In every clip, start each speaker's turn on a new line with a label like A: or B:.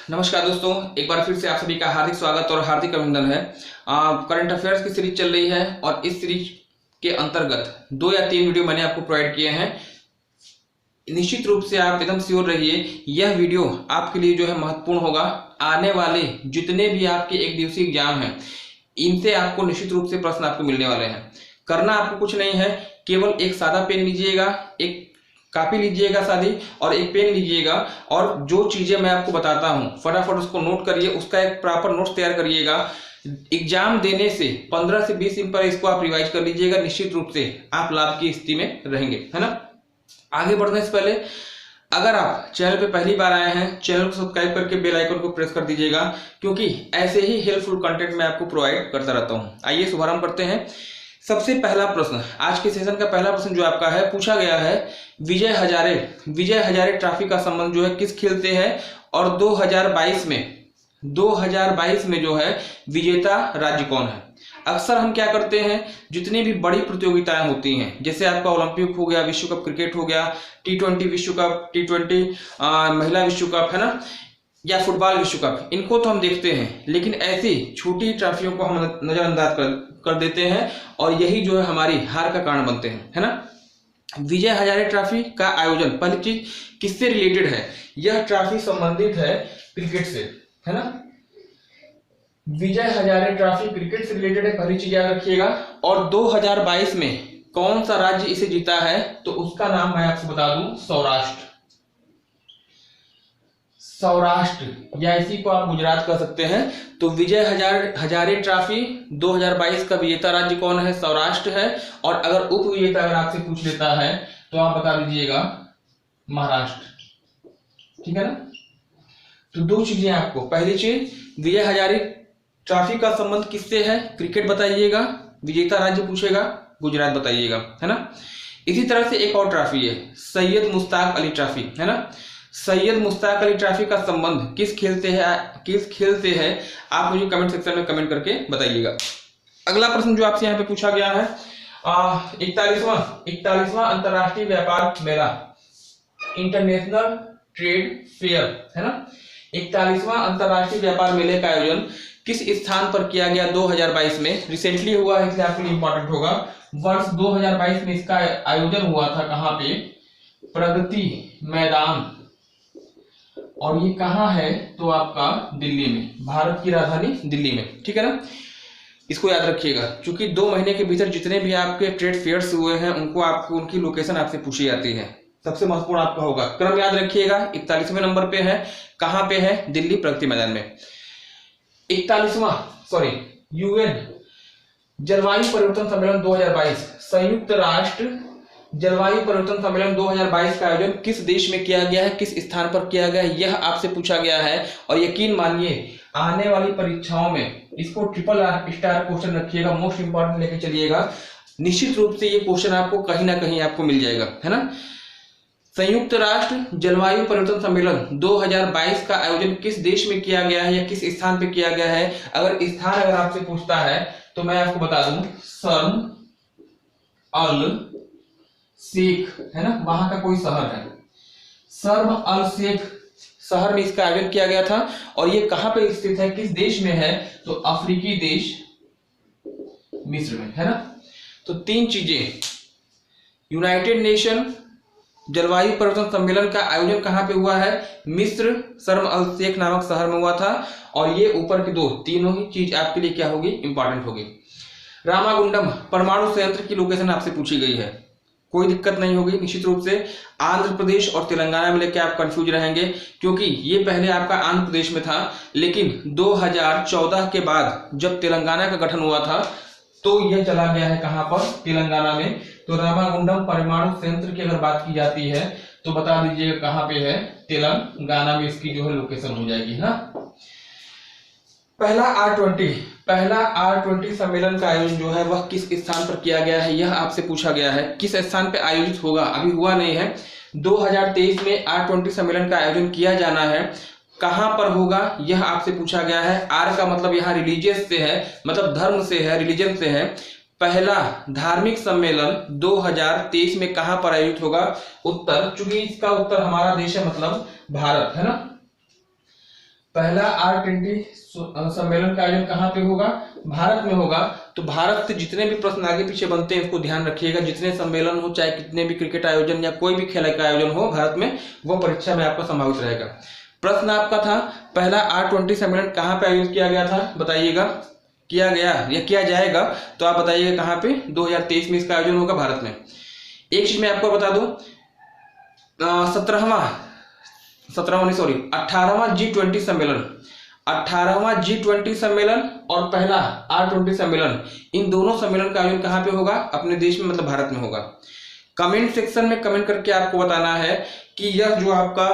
A: नमस्कार दोस्तों, एक बार फिर से आप सभी का हार्दिक स्वागत और हार्दिक अभिनंदन है। करंट अफेयर्स की सीरीज चल रही है और इस सीरीज के अंतर्गत 2 या 3 वीडियो मैंने आपको प्रोवाइड किए हैं। निश्चित रूप से आप एकदम श्योर रहिए, यह वीडियो आपके लिए जो है महत्वपूर्ण होगा। आने वाले जितने भी आपके एक दिवसीय एग्जाम हैं, इनसे आपको निश्चित रूप से प्रश्न आपको मिलने वाले हैं। करना आपको कुछ नहीं है, केवल एक सादा पेन लीजिएगा, एक कॉपी लीजिएगा सादी और एक पेन लीजिएगा और जो चीजें मैं आपको बताता हूं फटाफट उसको नोट करिए, उसका एक प्रॉपर नोट्स तैयार करिएगा। एग्जाम देने से 15 से 20 दिन पर इसको आप रिवाइज कर लीजिएगा। निश्चित रूप से आप लाभ की स्थिति में रहेंगे, है ना। आगे बढ़ने से पहले अगर आप चैनल पे पहली बार आए हैं, चैनल को सब्सक्राइब करके बेल आइकन को प्रेस कर दीजिएगा, क्योंकि ऐसे ही हेल्पफुल कंटेंट मैं आपको प्रोवाइड करता रहता हूं। आइए शुभारंभ करते हैं। सबसे पहला प्रश्न, आज के सेशन का पहला प्रश्न जो आपका है, पूछा गया है विजय हजारे ट्रॉफी का संबंध जो है किस खेल से है और 2022 में जो है विजेता राज्य कौन है। अक्सर हम क्या करते हैं, जितनी भी बड़ी प्रतियोगिताएं होती हैं, जैसे आपका ओलंपिक हो गया, विश्व कप क्रिकेट हो गया, T20 विश्व कप, T20 महिला विश्व कप, है ना, या फुटबॉल विश्व कप, इनको तो हम देखते हैं, लेकिन ऐसी छोटी ट्रॉफियों को हम नजरअंदाज कर देते हैं और यही जो है हमारी हार का कारण बनते हैं, है ना। विजय हजारे ट्रॉफी का आयोजन, पहली चीज किससे रिलेटेड है, यह ट्रॉफी संबंधित है क्रिकेट से, है ना। विजय हजारे ट्रॉफी क्रिकेट से रिलेटेड है, पहली चीज याद रखिएगा। और 2022 में कौन सा राज्य इसे जीता है, तो उसका नाम मैं आपको बता दूं, सौराष्ट्र, या इसी को आप गुजरात कह सकते हैं। तो विजय हजारे ट्रॉफी 2022 का विजेता राज्य कौन है, सौराष्ट्र है। और अगर उप विजेता अगर आपसे पूछ लेता है तो आप बता दीजिएगा महाराष्ट्र, ठीक है ना। तो दो चीजें आपको, पहली चीज विजय हजारे ट्रॉफी का संबंध किससे है, क्रिकेट बताइएगा, विजेता राज्य पूछेगा, गुजरात बताइएगा, है ना। इसी तरह से एक और ट्रॉफी है, सैयद मुश्ताक अली ट्रॉफी, है ना। सैयद मुश्ताक अली ट्रॉफी का संबंध किस खेल से है, आप मुझे कमेंट सेक्शन में कमेंट करके बताइएगा। अगला प्रश्न जो आपसे यहाँ पे पूछा गया है, 41वां अंतरराष्ट्रीय व्यापार मेला, इंटरनेशनल ट्रेड फेयर, है ना। 41वां अंतरराष्ट्रीय व्यापार मेले का आयोजन किस स्थान पर किया गया 2022 में, रिसेंटली हुआ है, इसलिए आपके लिए इंपॉर्टेंट होगा। वर्ष 2022 में इसका आयोजन हुआ था, कहां पे, प्रगति मैदान, और ये कहां है, तो आपका दिल्ली में, भारत की राजधानी दिल्ली में, ठीक है ना। इसको याद रखिएगा, क्योंकि 2 महीने के भीतर जितने भी आपके ट्रेड फेयर्स हुए हैं उनको आपको उनकी लोकेशन आपसे पूछी जाती है। सबसे महत्वपूर्ण आपका होगा, क्रम याद रखिएगा, 41वें नंबर पे है, कहां पे है, दिल्ली प्रगति मैदान में। 41वां यूएन जलवायु परिवर्तन सम्मेलन 2022, संयुक्त राष्ट्र जलवायु परिवर्तन सम्मेलन 2022 का आयोजन किस देश में किया गया है, किस स्थान पर किया गया है, यह आपसे पूछा गया है। और यकीन मानिए आने वाली परीक्षाओं में इसको ट्रिपल स्टार क्वेश्चन रखिएगा, मोस्ट इंपॉर्टेंट लेके चलिएगा। निश्चित रूप से ये क्वेश्चन आपको कहीं ना कहीं आपको मिल जाएगा, है ना। संयुक्त राष्ट्र जलवायु परिवर्तन सम्मेलन 2022 का आयोजन किस देश में किया गया है या किस स्थान पे किया गया है। अगर स्थान अगर आपसे पूछता है तो मैं आपको बता दूं, शर्म अल शेख, है ना, वहां का कोई शहर है, शर्म अल शेख शहर में इसका आयोजन किया गया था। और ये कहां पे स्थित है, किस देश में है, तो अफ्रीकी देश मिस्र में, है ना। तो 3 चीजें, यूनाइटेड नेशन जलवायु परिवर्तन सम्मेलन का आयोजन कहां पे हुआ है, मिस्र, शर्म अल शेख नामक शहर में हुआ था। और ये ऊपर की तीनों ही चीज आपके लिए क्या होगी, इंपॉर्टेंट होगी। रामागुंडम परमाणु संयंत्र की लोकेशन आपसे पूछी गई है, कोई दिक्कत नहीं होगी। निश्चित रूप से आंध्र प्रदेश और तेलंगाना में लेके आप कंफ्यूज रहेंगे, क्योंकि ये पहले आपका आंध्र प्रदेश में था, लेकिन 2014 के बाद जब तेलंगाना का गठन हुआ था तो यह चला गया है कहां पर, तेलंगाना में। तो रामागुंडम परमाणु संयंत्र की अगर बात की जाती है तो बता दीजिएगा कहां पे है, तेलंगाना में इसकी जो है लोकेशन हो जाएगी, है ना। पहला R20 सम्मेलन का आयोजन जो है वह किस स्थान पर किया गया है, यह आपसे पूछा गया है। किस स्थान पर आयोजित होगा, अभी हुआ नहीं है। 2023 में R20 सम्मेलन का आयोजन किया जाना है, कहां पर होगा यह आपसे पूछा गया है। आर का मतलब यहाँ रिलीजियस से है, मतलब धर्म से है, रिलीजन से है। पहला धार्मिक सम्मेलन 2023 में कहां पर आयोजित होगा, उत्तर, चूंकि इसका उत्तर हमारा देश है, मतलब भारत, है ना। पहला R20 सम्मेलन का आयोजन कहाँ पे होगा? भारत में होगा। तो भारत से जितने भी प्रश्न आगे पीछे बनते हैं इसको ध्यान रखिएगा, जितने सम्मेलन हो, चाहे कितने भी क्रिकेट आयोजन या कोई भी खेल का आयोजन हो भारत में, वो परीक्षा में आपका संभावित रहेगा। प्रश्न आपका था पहला R20 सम्मेलन कहाँ पे आयोजित किया गया था, बताइएगा। किया गया या किया जाएगा, तो आप बताइएगा कहाँ पे? 2023 में इसका आयोजन होगा भारत में। एक चीज मैं आपको बता दूं, 18वां G20 सम्मेलन, 18वां G20 सम्मेलन और पहला R20 सम्मेलन, इन दोनों सम्मेलन का आयोजन कहाँ पे होगा? अपने देश में, मतलब भारत में होगा। कमेंट सेक्शन में कमेंट करके आपको बताना है कि यह जो आपका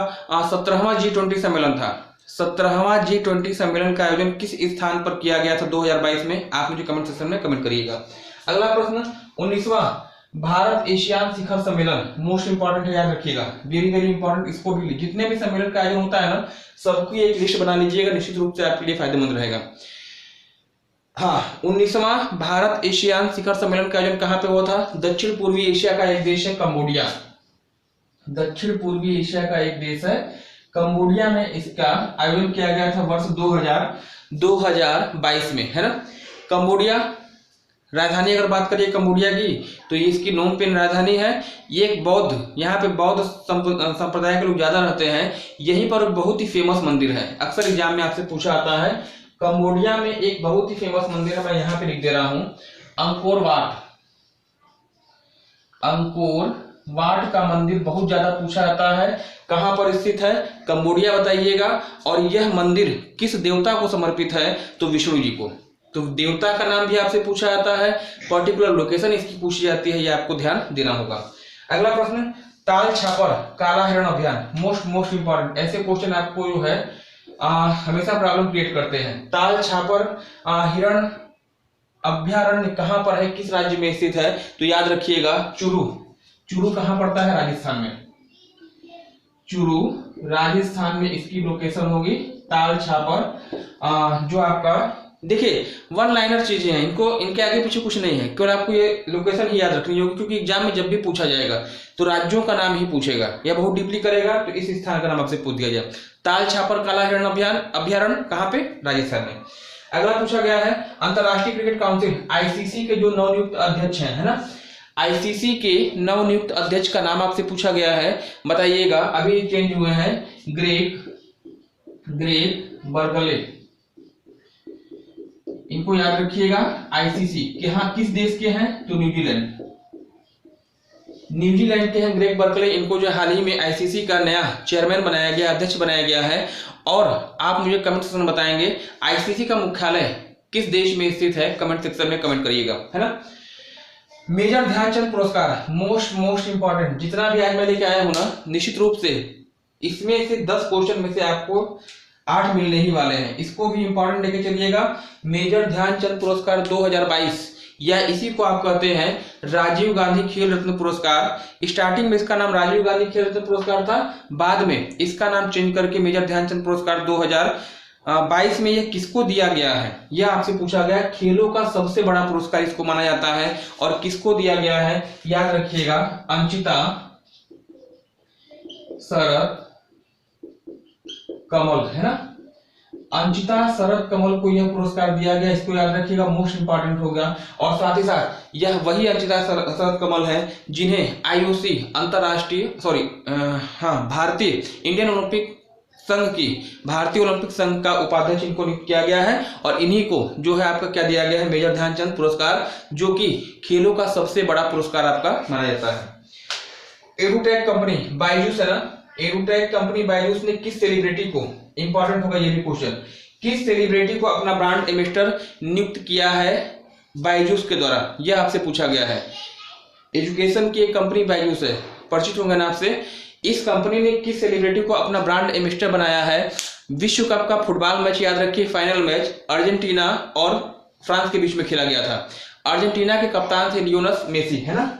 A: 17वां G20 सम्मेलन था, 17वां G20 सम्मेलन का आयोजन किस स्थान पर किया गया था 2022 में? आप मुझे कमेंट सेक्शन में कमेंट करिएगा। अगला प्रश्न, 19वां भारत एशियान शिखर सम्मेलन, मोस्ट इंपॉर्टेंट है, याद रखिएगा, वेरी वेरी इंपॉर्टेंट। इसको भी जितने भी सम्मेलन का आयोजन होता है ना, सबकी एक लिस्ट बना लीजिएगा, निश्चित रूप से आपके लिए फायदेमंद रहेगा। हाँ, 19वां भारत एशियान शिखर सम्मेलन का आयोजन कहाँ पे हुआ था? दक्षिण पूर्वी एशिया का एक देश है कंबोडिया। दक्षिण पूर्वी एशिया का एक देश है कंबोडिया में इसका आयोजन किया गया था वर्ष 2022 में, है ना। कंबोडिया, राजधानी अगर बात करिए कंबोडिया की, तो ये इसकी नोम पेन राजधानी है। ये एक बौद्ध, यहाँ पे बौद्ध संप्रदाय के लोग ज्यादा रहते हैं। यहीं पर बहुत ही फेमस मंदिर है, अक्सर एग्जाम में आपसे पूछा आता है। कंबोडिया में एक बहुत ही फेमस मंदिर है, मैं यहाँ पे लिख दे रहा हूँ, अंकोर वाट। अंकोर वाट का मंदिर बहुत ज्यादा पूछा जाता है। कहां पर स्थित है? कंबोडिया, बताइएगा। और यह मंदिर किस देवता को समर्पित है? तो विष्णु जी को। तो देवता का नाम भी आपसे पूछा जाता है, पर्टिकुलर लोकेशन इसकी पूछी जाती है, ये आपको ध्यान देना होगा। अगला प्रश्न, ताल छापर काला हिरण अभियान, मोस्ट इंपॉर्टेंट। ऐसे क्वेश्चन आपको जो है हमेशा प्रॉब्लम क्रिएट करते हैं। ताल छापर हिरण अभ्यारण्य कहां पर है, किस राज्य में स्थित है? तो याद रखिएगा, चूरू। चूरू कहां पड़ता है? राजस्थान में। चूरू राजस्थान में इसकी लोकेशन होगी। ताल छापर जो आपका, देखिए वन लाइनर चीजें हैं, इनको इनके आगे पीछे कुछ नहीं है, केवल आपको ये लोकेशन ही याद रखनी होगी, क्योंकि एग्जाम में जब भी पूछा जाएगा तो राज्यों का नाम ही पूछेगा या बहुत डीपली करेगा, तो इस स्थान का नाम आपसे पूछ दिया जाए। ताल छापर काला हिरण अभ्यारण्य कहाँ पे? राजस्थान में। अगला पूछा गया है, अंतरराष्ट्रीय क्रिकेट काउंसिल आईसीसी के जो नवनियुक्त अध्यक्ष हैं, है ना, आईसीसी के नवनियुक्त अध्यक्ष का नाम आपसे पूछा गया है, बताइएगा। अभी चेंज हुए हैं, ग्रेग बर्गले, इनको याद रखिएगा। आईसीसी के, हाँ, किस देश के हैं? तो न्यूजीलैंड के हैं ग्रेग बर्कले। इनको जो हाल ही में आईसीसी का नया चेयरमैन बनाया गया, अध्यक्ष बनाया गया है। और आप मुझे कमेंट सेक्शन में बताएंगे आईसीसी का मुख्यालय किस देश में स्थित है, कमेंट सेक्शन में कमेंट करिएगा, है ना। मेजर ध्यानचंद पुरस्कार, मोस्ट इंपॉर्टेंट, जितना भी आज मैं लेके आया हूं ना, निश्चित रूप से इसमें से 10 क्वेश्चन में से आपको 8 मिलने ही वाले हैं। इसको भी इंपॉर्टेंट लेके चलिएगा। मेजर ध्यानचंद पुरस्कार 2022, या इसी को आप कहते हैं राजीव गांधी खेल रत्न पुरस्कार। स्टार्टिंग में इसका नाम राजीव गांधी खेल रत्न पुरस्कार था, बाद में इसका नाम चेंज करके मेजर ध्यानचंद पुरस्कार 2022 में यह किसको दिया गया है, यह आपसे पूछा गया। खेलों का सबसे बड़ा पुरस्कार इसको माना जाता है, और किसको दिया गया है, याद रखिएगा, अंचिता शरद कमल, है ना, अंचिता शरद कमल को यह पुरस्कार दिया गया, इसको याद रखिएगा, मोस्ट इंपॉर्टेंट होगा। और साथ ही साथ यह वही अंचिता शरद कमल है जिन्हें आईओसी भारतीय इंडियन ओलंपिक संघ की, भारतीय ओलंपिक संघ का उपाध्यक्ष इनको नियुक्त किया गया है। और इन्हीं को जो है आपका क्या दिया गया है, मेजर ध्यानचंद पुरस्कार, जो कि खेलों का सबसे बड़ा पुरस्कार आपका माना जाता है। एडुटेक कंपनी बायजूस है ना, एडुटेक कंपनी बायजूस ने किस सेलिब्रिटी को, इंपॉर्टेंट होगा ये भी क्वेश्चन, किस सेलिब्रिटी को अपना ब्रांड एम्बेसडर नियुक्त किया है बायजूस के द्वारा, यह आपसे पूछा गया है। एजुकेशन की एक कंपनी बायजूस है, परिचित होंगे ना आपसे। इस कंपनी ने किस सेलिब्रिटी को अपना ब्रांड एम्बेसडर बनाया है? विश्व कप का फुटबॉल मैच, याद रखिए, फाइनल मैच अर्जेंटीना और फ्रांस के बीच में खेला गया था। अर्जेंटीना के कप्तान थे लियोनस मेसी, है ना,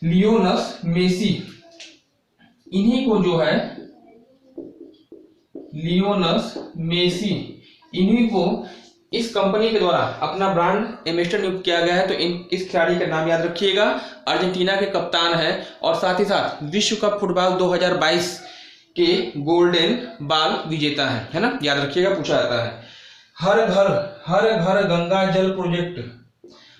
A: लियोनस मेसी। इन्हीं को जो है लियोनस मेसी, इन्हीं को इस कंपनी के द्वारा अपना ब्रांड एम्बेसडर नियुक्त किया गया है। तो इस खिलाड़ी का नाम याद रखिएगा, अर्जेंटीना के कप्तान है। और साथ ही साथ विश्व कप फुटबॉल 2022 के गोल्डन बॉल विजेता है ना, याद रखिएगा, पूछा जाता है। हर घर गंगा जल प्रोजेक्ट,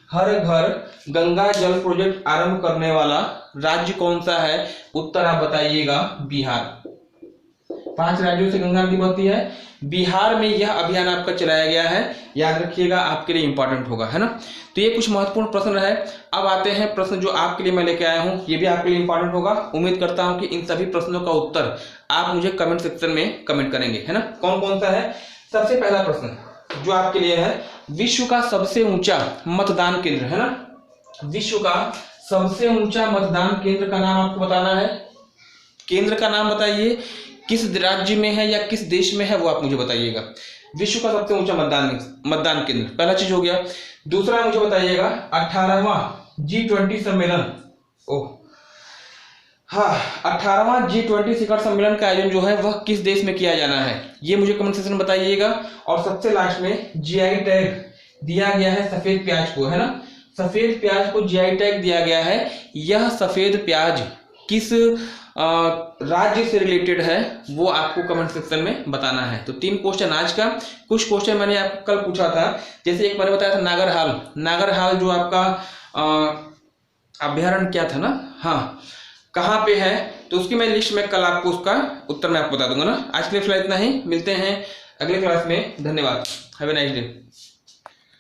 A: हर घर गंगा जल प्रोजेक्ट आरंभ करने वाला राज्य कौन सा है? उत्तर आप बताइएगा बिहार। 5 राज्यों से गंगा नदी बहती है, बिहार में यह अभियान आपका चलाया गया है, याद रखिएगा, आपके लिए इंपॉर्टेंट होगा, है ना। तो ये कुछ महत्वपूर्ण प्रश्न है। अब आते हैं प्रश्न जो आपके लिए मैं लेके आया हूं, ये भी आपके लिए इंपॉर्टेंट होगा। उम्मीद करता हूं कि इन सभी प्रश्नों का उत्तर आप मुझे कमेंट सेक्शन में कमेंट करेंगे, है ना। कौन कौन सा है? सबसे पहला प्रश्न जो आपके लिए है, विश्व का सबसे ऊंचा मतदान केंद्र, है ना, विश्व का सबसे ऊंचा मतदान केंद्र का नाम आपको बताना है। केंद्र का नाम बताइए, किस राज्य में है या किस देश में है वो आप मुझे बताइएगा। विश्व का सबसे ऊंचा मतदान केंद्र, पहला चीज हो गया। दूसरा मुझे बताइएगा 18वां G20 सम्मेलन, हाँ, 18वां G20 शिखर सम्मेलन का आयोजन जो है वह किस देश में किया जाना है, ये मुझे कमेंट सेक्शन में बताइएगा। और सबसे लास्ट में GI टैग दिया गया है सफेद प्याज को, है ना, सफेद प्याज को GI टैग दिया गया है। यह सफेद प्याज किस राज्य से रिलेटेड है वो आपको कमेंट सेक्शन में बताना है। तो 3 क्वेश्चन आज का। कुछ क्वेश्चन मैंने आपको कल पूछा था, जैसे एक मैंने बताया था नागरहाल जो आपका अभ्यारण्य क्या था ना, हाँ, कहाँ पे है, तो उसकी मैं लिस्ट में कल आपको उसका उत्तर मैं आपको बता दूंगा ना। आज के लिए फिलहाल इतना ही, मिलते हैं अगले क्लास में। धन्यवाद, हैव ए नाइस डे।